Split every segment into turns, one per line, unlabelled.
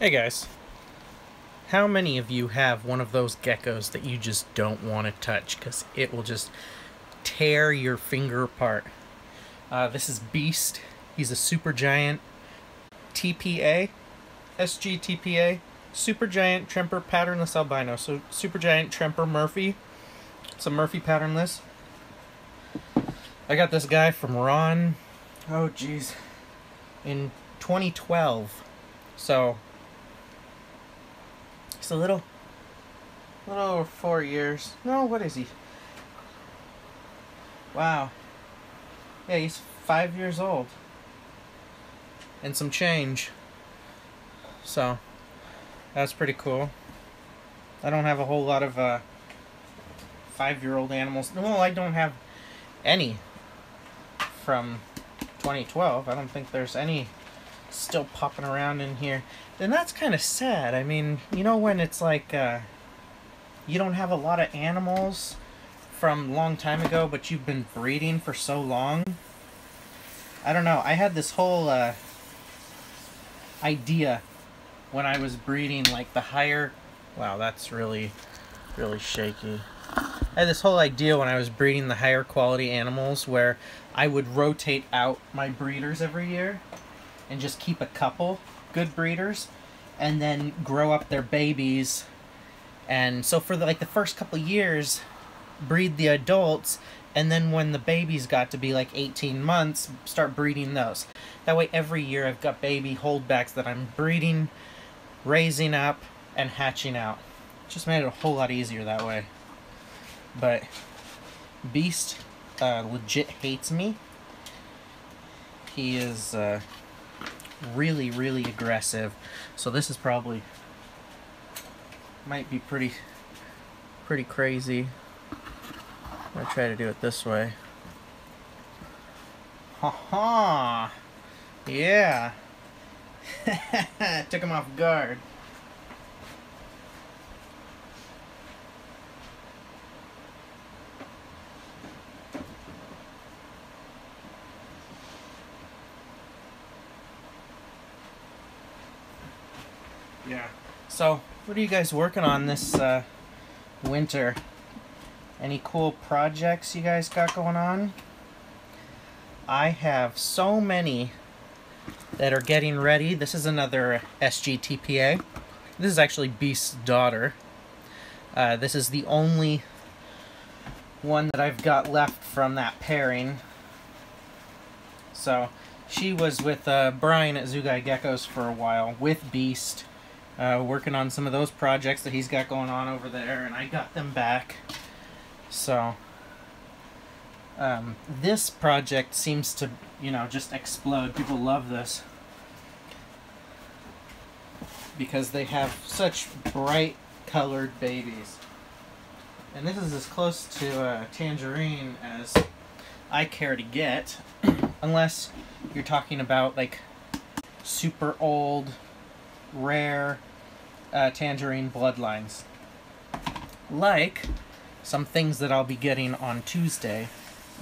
Hey guys, how many of you have one of those geckos that you just don't want to touch because it will just tear your finger apart? This is Beast. He's a super giant TPA, SG-TPA, super giant Tremper patternless albino. So super giant Tremper Murphy. It's a Murphy patternless. I got this guy from Ron, oh geez, in 2012. So he's a little over 4 years. No, what is he? Wow. Yeah, he's 5 years old. And some change. So, that's pretty cool. I don't have a whole lot of 5-year-old animals. Well, I don't have any from 2012. I don't think there's any still popping around in here. And that's kind of sad. I mean, you know when it's like you don't have a lot of animals from a long time ago, but you've been breeding for so long? I don't know. I had this whole idea when I was breeding like the higher... Wow, that's really shaky. I had this whole idea when I was breeding the higher quality animals where I would rotate out my breeders every year and just keep a couple good breeders and then grow up their babies. And so for the first couple years, breed the adults, and then when the babies got to be like 18 months, start breeding those. That way every year I've got baby holdbacks that I'm breeding, raising up, and hatching out. Just made it a whole lot easier that way. But Beast legit hates me. He is really aggressive. So this is probably might be pretty crazy. I'm gonna try to do it this way. Ha-ha! Yeah! Took him off guard. Yeah. So, what are you guys working on this winter? Any cool projects you guys got going on? I have so many that are getting ready. This is another SG-TPA. This is actually Beast's daughter. This is the only one that I've got left from that pairing. So, she was with Brian at Geckos for a while, with Beast. Working on some of those projects that he's got going on over there, and I got them back. So, this project seems to, just explode. People love this because they have such bright colored babies. And this is as close to tangerine as I care to get, unless you're talking about like super old, rare tangerine bloodlines. Like some things that I'll be getting on Tuesday.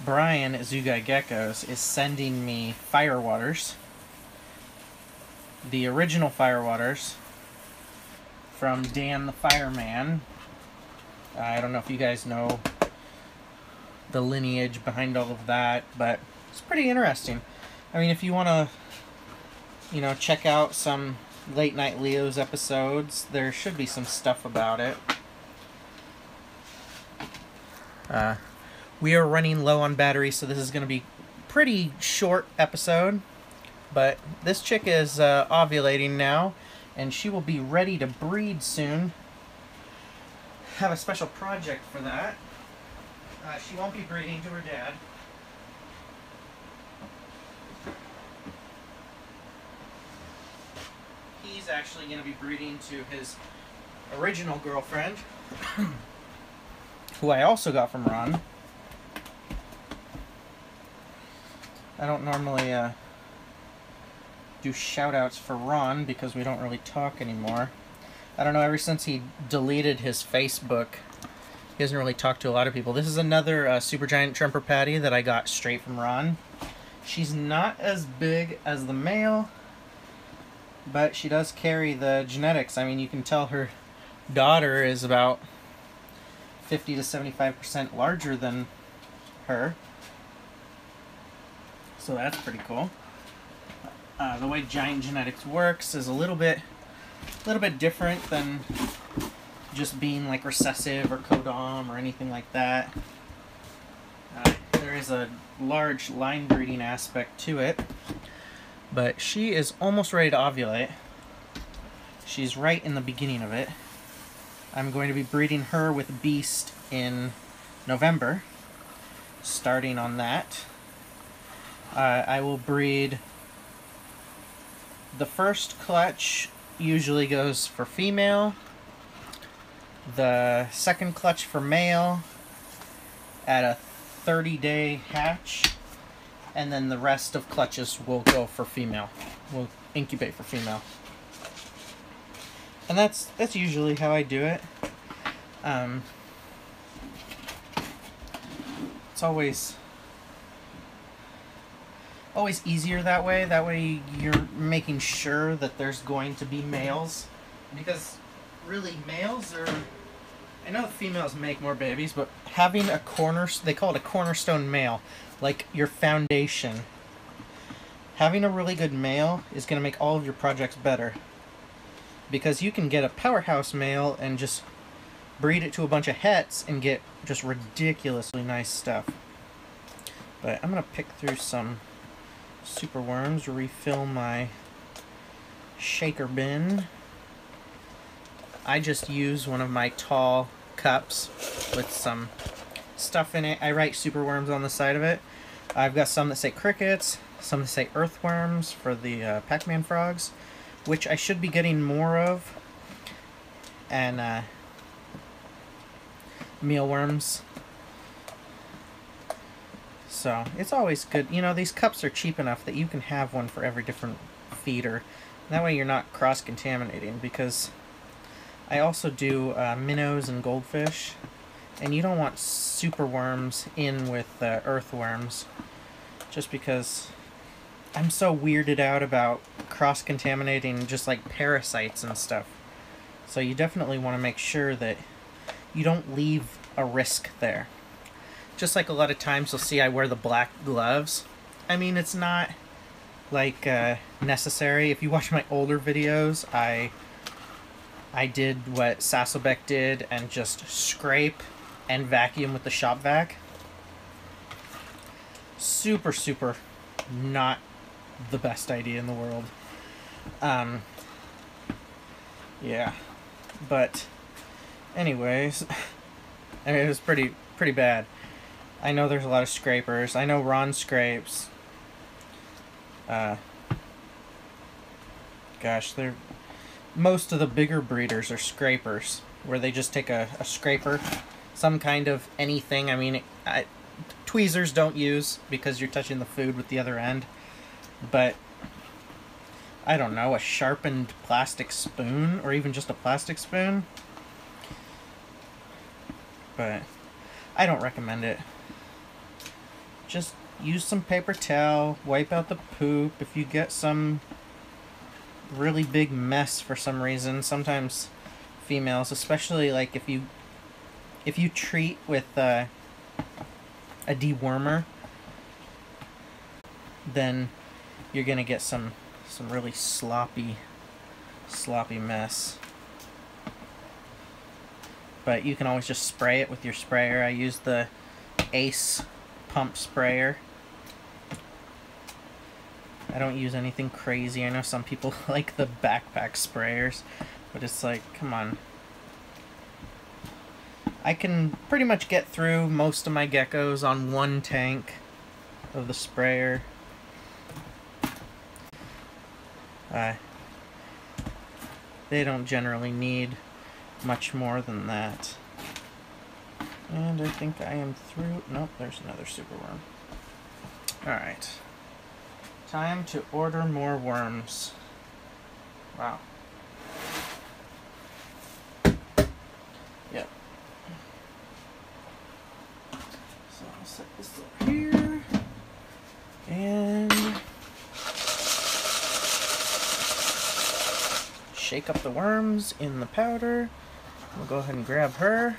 Brian at Geckos is sending me firewaters. The original firewaters from Dan the Fireman. I don't know if you guys know the lineage behind all of that, but it's pretty interesting. I mean, if you want to, check out some Late Night Leo's episodes, there should be some stuff about it. We are running low on battery, so this is going to be a pretty short episode. But this chick is ovulating now, and she will be ready to breed soon. Have a special project for that. She won't be breeding to her dad. He's actually going to be breeding to his original girlfriend, who I also got from Ron. I don't normally do shout-outs for Ron because we don't really talk anymore. I don't know, ever since he deleted his Facebook, he doesn't really talk to a lot of people. This is another supergiant Tremper patty that I got straight from Ron. She's not as big as the male, but she does carry the genetics. I mean, you can tell her daughter is about 50 to 75% larger than her. So that's pretty cool. The way giant genetics works is a little bit different than just being like recessive or codom or anything like that. There is a large line breeding aspect to it, but she is almost ready to ovulate. She's right in the beginning of it. I'm going to be breeding her with Beast in November, starting on that. I will breed, the first clutch usually goes for female, the second clutch for male at a 30-day hatch, and then the rest of clutches will go for female. We'll incubate for female. And that's usually how I do it. It's always easier that way. That way you're making sure that there's going to be males. Because really males are... I know the females make more babies, but having a they call it a cornerstone male, like your foundation. Having a really good male is going to make all of your projects better. Because you can get a powerhouse male and just breed it to a bunch of hets and get just ridiculously nice stuff. But I'm going to pick through some super worms, refill my shaker bin. I just use one of my tall cups with some stuff in it. I write super worms on the side of it. I've got some that say crickets, some that say earthworms for the Pac-Man frogs, which I should be getting more of, and mealworms. So it's always good. You know, these cups are cheap enough that you can have one for every different feeder. That way you're not cross-contaminating, because I also do minnows and goldfish, and you don't want super worms in with earthworms, just because I'm so weirded out about cross-contaminating just like parasites and stuff. So you definitely want to make sure that you don't leave a risk there. Just like a lot of times you'll see I wear the black gloves. I mean, it's not like necessary. If you watch my older videos, I did what Sasselbeck did and just scrape and vacuum with the shop vac. Super, super not the best idea in the world. Yeah. But anyways, I mean, it was pretty bad. I know there's a lot of scrapers. I know Ron scrapes. Gosh, most of the bigger breeders are scrapers, where they just take a scraper, some kind of anything. I mean, tweezers don't use because you're touching the food with the other end, but I don't know, a sharpened plastic spoon, or even just a plastic spoon. But I don't recommend it. Just use some paper towel, wipe out the poop. If you get some really big mess for some reason, sometimes females, especially like if you treat with a dewormer, then you're gonna get some really sloppy mess. But you can always just spray it with your sprayer. I use the Ace pump sprayer. I don't use anything crazy. I know some people like the backpack sprayers, but it's like, come on. I can pretty much get through most of my geckos on one tank of the sprayer. They don't generally need much more than that. And I think I am through. Nope, there's another super worm. Alright. Time to order more worms. Wow. Yep. So I'll set this over here. And shake up the worms in the powder. We'll go ahead and grab her.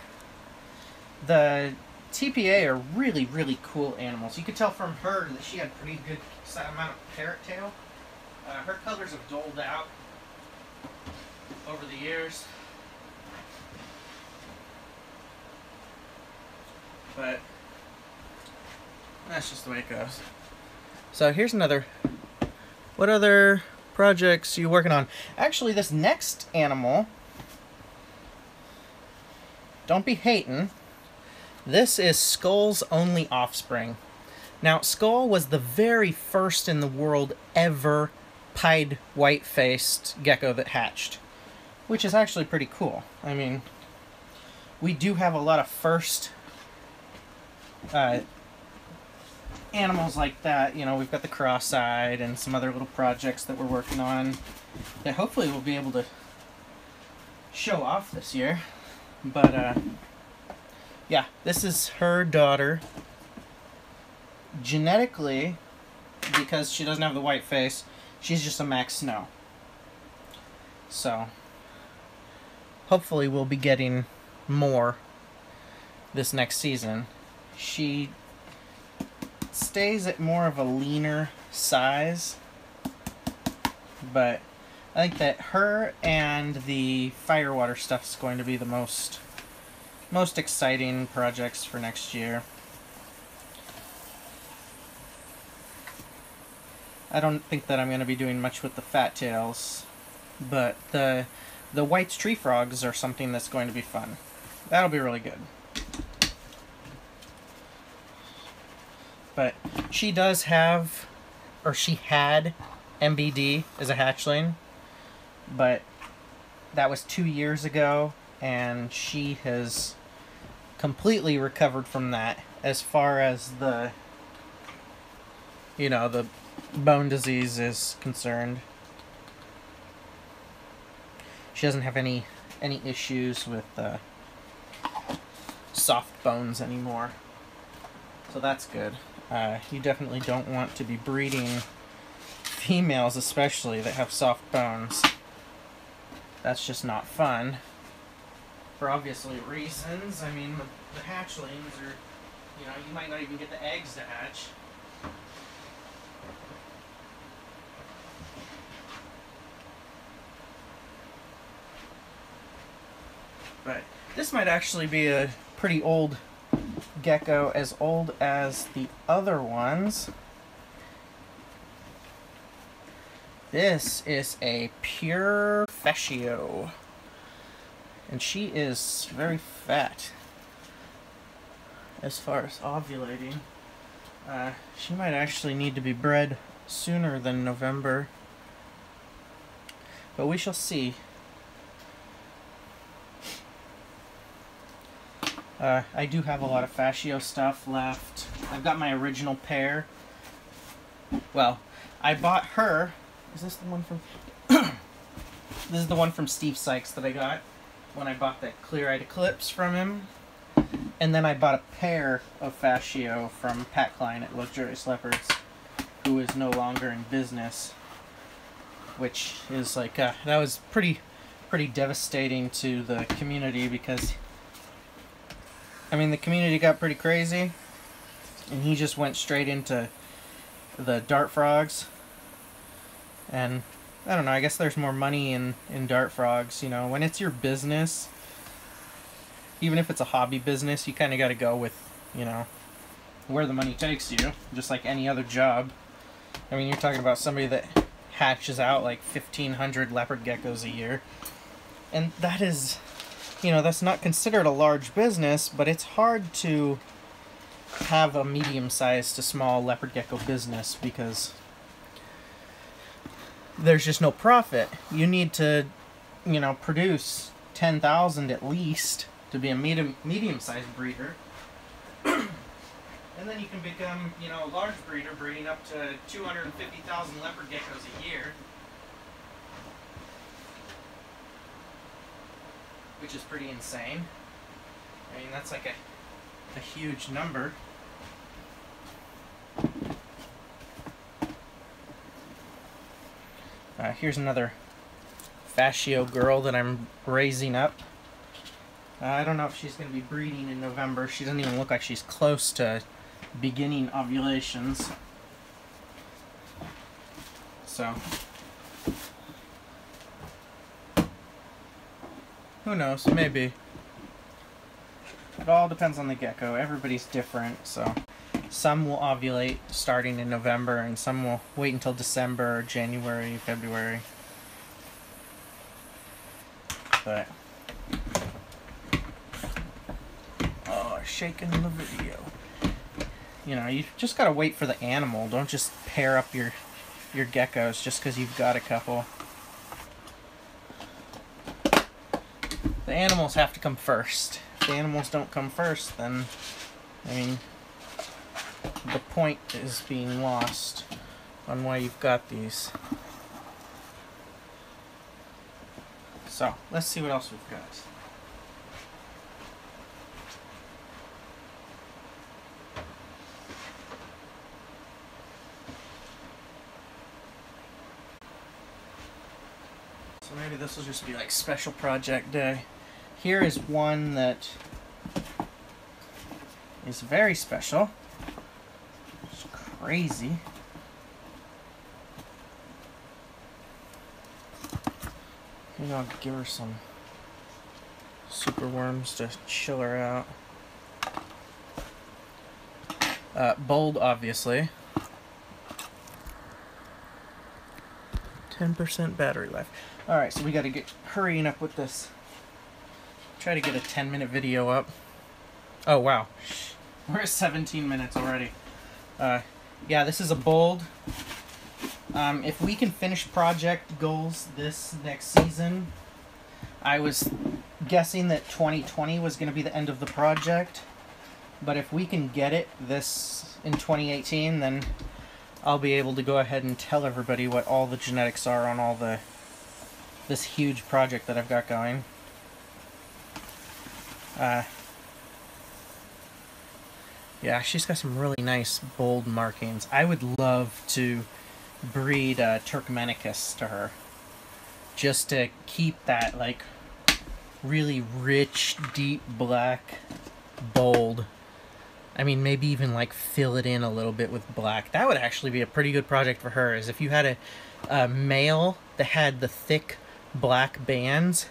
The TPA are really, really cool animals. You could tell from her that she had pretty good amount of parrot tail. Her colors have doled out over the years. But that's just the way it goes. So here's another. What other projects are you working on? Actually, this next animal, don't be hating. This is Skull's only offspring. Now, Skull was the very first in the world ever pied white-faced gecko that hatched, which is actually pretty cool. I mean, we do have a lot of first animals like that. You know, we've got the cross-eyed and some other little projects that we're working on that hopefully we'll be able to show off this year. But, yeah, this is her daughter. Genetically, because she doesn't have the white face, she's just a Max Snow. So, hopefully we'll be getting more this next season. She stays at more of a leaner size, but I think that her and the firewater stuff is going to be the most exciting projects for next year. I don't think that I'm going to be doing much with the fat tails, but the White's tree frogs are something that's going to be fun. That'll be really good. But she does have, or she had, MBD as a hatchling, but that was 2 years ago, and she has completely recovered from that as far as the, you know, the bone disease is concerned. She doesn't have any issues with soft bones anymore, so that's good. You definitely don't want to be breeding females, especially that have soft bones. That's just not fun, for obviously reasons. I mean, the hatchlings are, you know, you might not even get the eggs to hatch. But this might actually be a pretty old gecko, as old as the other ones. This is a pure fascio, and she is very fat as far as ovulating. She might actually need to be bred sooner than November, but we shall see. I do have a lot of fascio stuff left. I've got my original pair. Well, I bought her. Is this the one from... This is the one from Steve Sykes that I got when I bought that clear-eyed eclipse from him. And then I bought a pair of fascio from Pat Klein at Luxurious Leopards, who is no longer in business. Which is like, that was pretty devastating to the community, because I mean, the community got pretty crazy, and he just went straight into the dart frogs. And I don't know, I guess there's more money in dart frogs. You know, when it's your business, even if it's a hobby business, you kind of got to go with, you know, where the money takes you, just like any other job. I mean, you're talking about somebody that hatches out like 1,500 leopard geckos a year, and that is, you know, that's not considered a large business, but it's hard to have a medium-sized to small leopard gecko business because there's just no profit. You need to, you know, produce 10,000 at least to be a medium-sized breeder. And then you can become, you know, a large breeder, breeding up to 250,000 leopard geckos a year. Which is pretty insane. I mean, that's like a huge number. Here's another fascio girl that I'm raising up. I don't know if she's going to be breeding in November. She doesn't even look like she's close to beginning ovulations. So, who knows? Maybe. It all depends on the gecko. Everybody's different, so some will ovulate starting in November, and some will wait until December, January, February. But shaking the video. You know, you just gotta wait for the animal. Don't just pair up your geckos just because you've got a couple. The animals have to come first. If the animals don't come first, then, I mean, the point is being lost on why you've got these. So, let's see what else we've got. So maybe this will just be like special project day. Here is one that is very special. It's crazy. Maybe I'll give her some super worms to chill her out. Bold, obviously. 10% battery life. Alright, so we gotta get hurrying up with this. Try to get a 10-minute video up. Oh, wow. We're at 17 minutes already. Yeah, this is a bold. If we can finish project goals this next season, I was guessing that 2020 was going to be the end of the project. But if we can get it this in 2018, then I'll be able to go ahead and tell everybody what all the genetics are on all this huge project that I've got going. Yeah, she's got some really nice bold markings. I would love to breed Turkmenicus to her, just to keep that like really rich, deep black, bold. I mean, maybe even like fill it in a little bit with black. That would actually be a pretty good project for her, is if you had a male that had the thick black bands,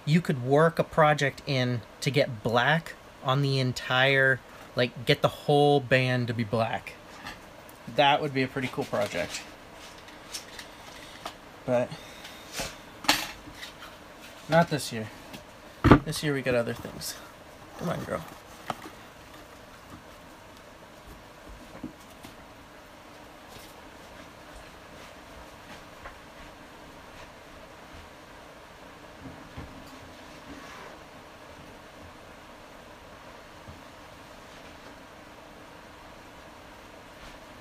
you could work a project in to get black on the entire, like get the whole band to be black. That would be a pretty cool project. But not this year. This year we got other things. Come on, girl.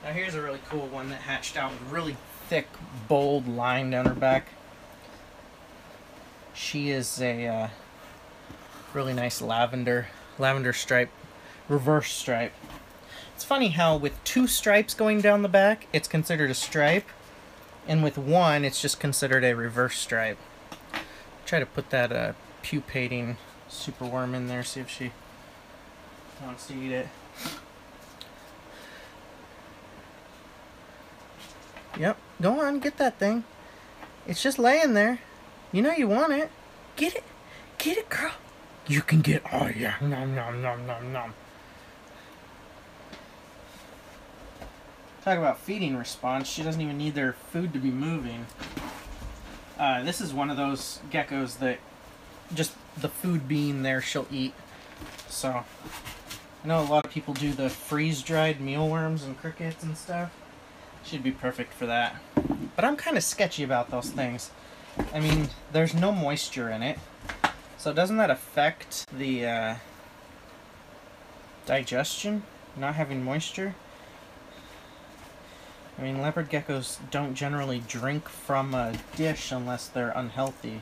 Now here's a really cool one that hatched out with really thick, bold line down her back. She is a really nice lavender stripe, reverse stripe. It's funny how with 2 stripes going down the back, it's considered a stripe, and with 1, it's just considered a reverse stripe. Try to put that pupating superworm in there, see if she wants to eat it. Yep, go on, get that thing. It's just laying there. You know you want it. Get it, girl. You can get, oh yeah, nom nom nom nom nom. Talk about feeding response. She doesn't even need their food to be moving. This is one of those geckos that just the food being there, she'll eat. So, I know a lot of people do the freeze-dried mealworms and crickets and stuff. She'd be perfect for that. But I'm kind of sketchy about those things. I mean, there's no moisture in it. So doesn't that affect the digestion? Not having moisture? I mean, leopard geckos don't generally drink from a dish unless they're unhealthy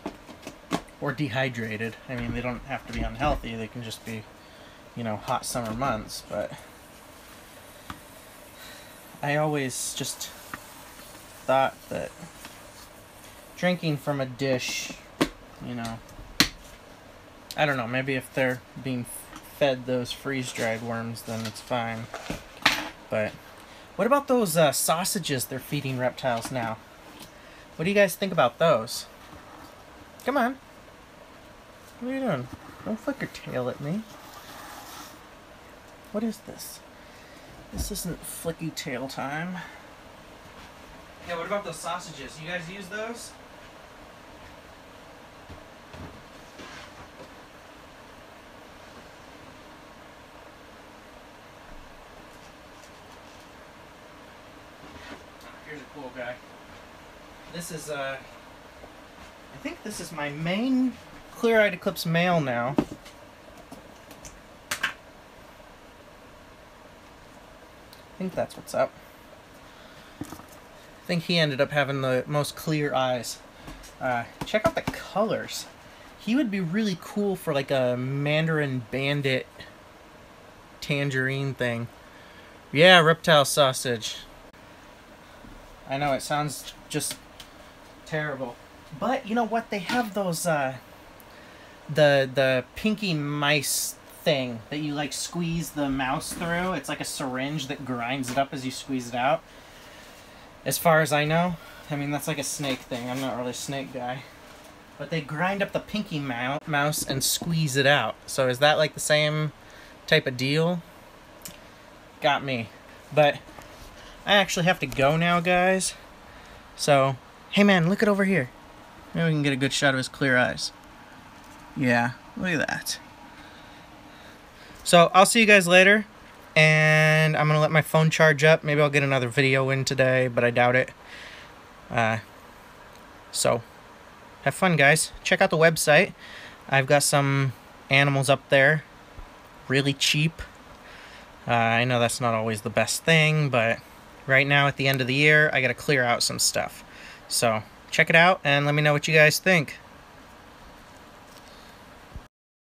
or dehydrated. I mean, they don't have to be unhealthy. They can just be, you know, hot summer months, but I always just thought that drinking from a dish, you know. I don't know, maybe if they're being fed those freeze-dried worms, then it's fine. But what about those sausages they're feeding reptiles now? What do you guys think about those? Come on. What are you doing? Don't flick your tail at me. What is this? This isn't flicky tail time. Yeah, what about those sausages? You guys use those? Here's a cool guy. This is I think this is my main clear-eyed eclipse male now. I think that's what's up. I think he ended up having the most clear eyes. Check out the colors. He would be really cool for like a Mandarin Bandit tangerine thing. Yeah, reptile sausage. I know, it sounds just terrible. But you know what? They have those the pinky mice thing that you like squeeze the mouse through. It's like a syringe that grinds it up as you squeeze it out. As far as I know. I mean, that's like a snake thing. I'm not really a snake guy. But they grind up the pinky mouse and squeeze it out. So is that like the same type of deal? Got me. But I actually have to go now, guys. So, hey man, look it over here. Maybe we can get a good shot of his clear eyes. Yeah, look at that. So, I'll see you guys later. And I'm going to let my phone charge up. Maybe I'll get another video in today, but I doubt it. So, have fun, guys. Check out the website. I've got some animals up there. Really cheap. I know that's not always the best thing, but right now at the end of the year, I got to clear out some stuff. So, check it out and let me know what you guys think.